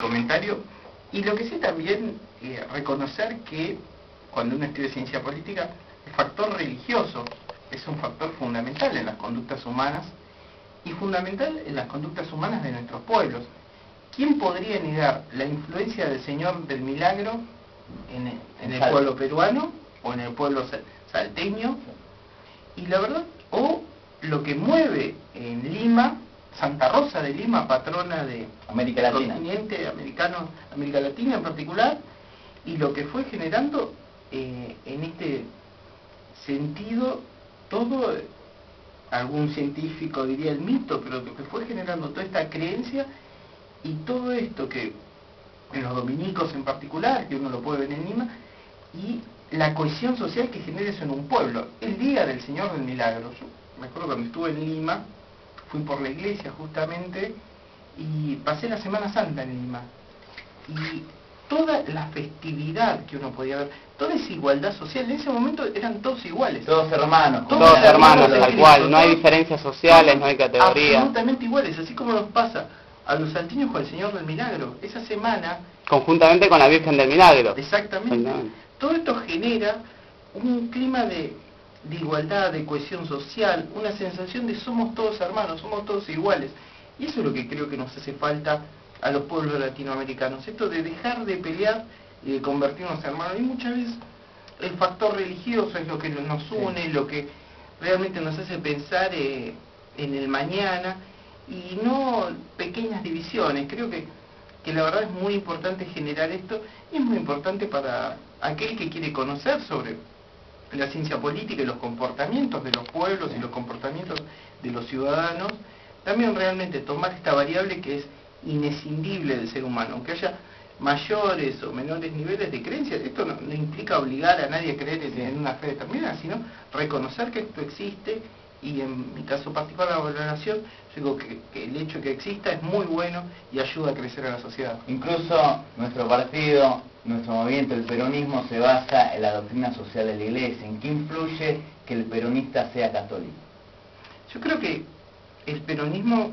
comentario. Y lo que sí también reconocer que cuando uno estudia ciencia política, el factor religioso es un factor fundamental en las conductas humanas y fundamental en las conductas humanas de nuestros pueblos. ¿Quién podría negar la influencia del Señor del Milagro en el pueblo peruano o en el pueblo salteño? Y la verdad, o lo que mueve en Lima, Santa Rosa de Lima, patrona de América Latina, continente americano, América Latina en particular, y lo que fue generando en este sentido todo, algún científico diría el mito, pero lo que fue generando toda esta creencia y todo esto que en los dominicos en particular, que uno lo puede ver en Lima, y la cohesión social que genera eso en un pueblo. El día del Señor del Milagro, yo me acuerdo cuando estuve en Lima, fui por la iglesia justamente y pasé la Semana Santa en Lima, y toda la festividad que uno podía ver, toda esa igualdad social, en ese momento eran todos iguales, todos hermanos, todos hermanos, tal cual, no hay diferencias sociales, no hay categoría, absolutamente iguales, así como nos pasa a los salteños con el Señor del Milagro. Esa semana, conjuntamente con la Virgen del Milagro. Exactamente. Todo esto genera un clima de igualdad, de cohesión social, una sensación de somos todos hermanos, somos todos iguales. Y eso es lo que creo que nos hace falta a los pueblos latinoamericanos, esto de dejar de pelear y de convertirnos en hermanos. Y muchas veces el factor religioso es lo que nos une, lo que realmente nos hace pensar en el mañana, y no pequeñas divisiones. Creo que la verdad es muy importante generar esto, y es muy importante para aquel que quiere conocer sobre la ciencia política y los comportamientos de los pueblos y los comportamientos de los ciudadanos, también realmente tomar esta variable que es inescindible del ser humano, aunque haya mayores o menores niveles de creencia. Esto no implica obligar a nadie a creer en una fe determinada, sino reconocer que esto existe. Y en mi caso particular, la valoración, yo digo que el hecho de que exista es muy bueno y ayuda a crecer a la sociedad. Incluso nuestro partido, nuestro movimiento, el peronismo, se basa en la doctrina social de la Iglesia. ¿En qué influye que el peronista sea católico? Yo creo que el peronismo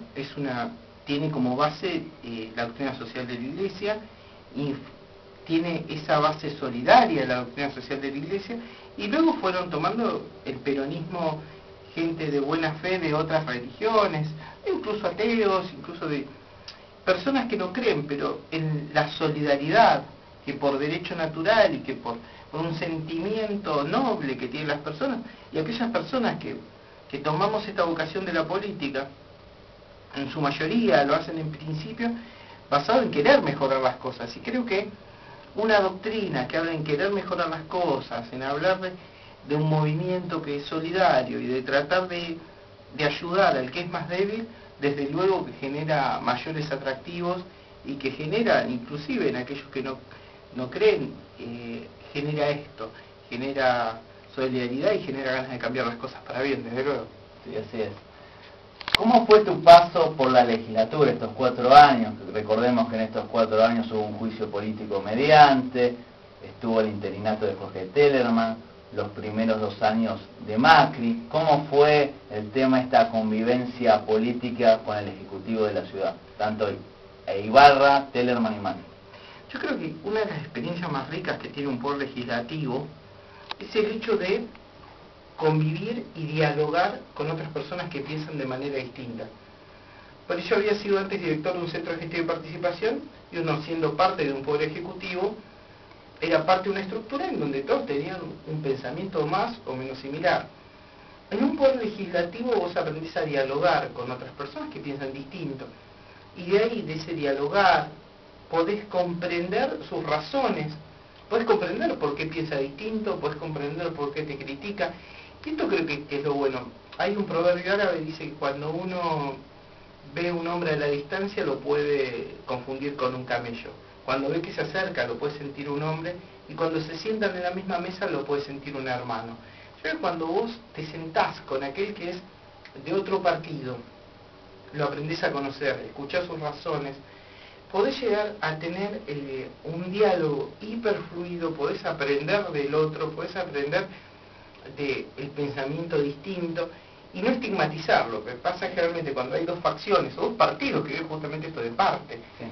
tiene como base la doctrina social de la Iglesia, y tiene esa base solidaria de la doctrina social de la Iglesia, y luego fueron tomando el peronismo gente de buena fe de otras religiones, incluso ateos, incluso de personas que no creen, pero en la solidaridad que por derecho natural y que por un sentimiento noble que tienen las personas, y aquellas personas que tomamos esta vocación de la política, en su mayoría lo hacen en principio basado en querer mejorar las cosas. Y creo que una doctrina que habla en querer mejorar las cosas, en hablar de un movimiento que es solidario y de tratar de ayudar al que es más débil, desde luego que genera mayores atractivos, y que genera, inclusive en aquellos que no creen, genera esto, genera solidaridad y genera ganas de cambiar las cosas para bien, desde luego. Sí, así es. ¿Cómo fue tu paso por la legislatura estos 4 años? Recordemos que en estos 4 años hubo un juicio político mediante, estuvo el interinato de Jorge Tellerman, los primeros 2 años de Macri. ¿Cómo fue el tema, esta convivencia política con el Ejecutivo de la ciudad? Tanto Ibarra, Tellerman y Macri. Yo creo que una de las experiencias más ricas que tiene un poder legislativo es el hecho de convivir y dialogar con otras personas que piensan de manera distinta. Por eso había sido antes director de un centro de gestión y participación, y uno, siendo parte de un poder ejecutivo, era parte de una estructura en donde todos tenían un pensamiento más o menos similar. En un poder legislativo vos aprendés a dialogar con otras personas que piensan distinto, y de ahí, de ese dialogar, podés comprender sus razones, podés comprender por qué piensa distinto, podés comprender por qué te critica. Y esto creo que es lo bueno. Hay un proverbio árabe que dice que cuando uno ve a un hombre a la distancia lo puede confundir con un camello. Cuando ve que se acerca lo puede sentir un hombre, y cuando se sientan en la misma mesa lo puede sentir un hermano. Yo creo que cuando vos te sentás con aquel que es de otro partido, lo aprendés a conocer, escuchás sus razones, podés llegar a tener un diálogo hiperfluido, podés aprender del otro, podés aprender del pensamiento distinto, y no estigmatizarlo. Que pasa generalmente cuando hay 2 facciones o 2 partidos que ven justamente esto de parte. Sí.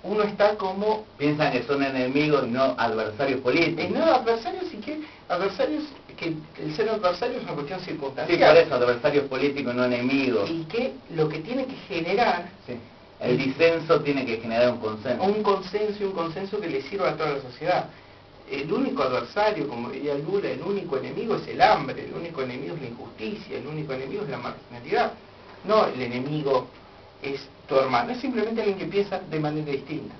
uno está como... Piensan que son enemigos y no adversarios políticos. No, adversarios y que... Adversarios, que el ser adversario es una cuestión Sí, circunstancial. por eso, adversarios políticos, no enemigos. Y que lo que tiene que generar... Sí. El disenso tiene que generar un consenso. un consenso que le sirva a toda la sociedad. El único adversario, como diría Lula, el único enemigo es el hambre, el único enemigo es la injusticia, el único enemigo es la marginalidad. No el enemigo es tu hermano, es simplemente alguien que piensa de manera distinta.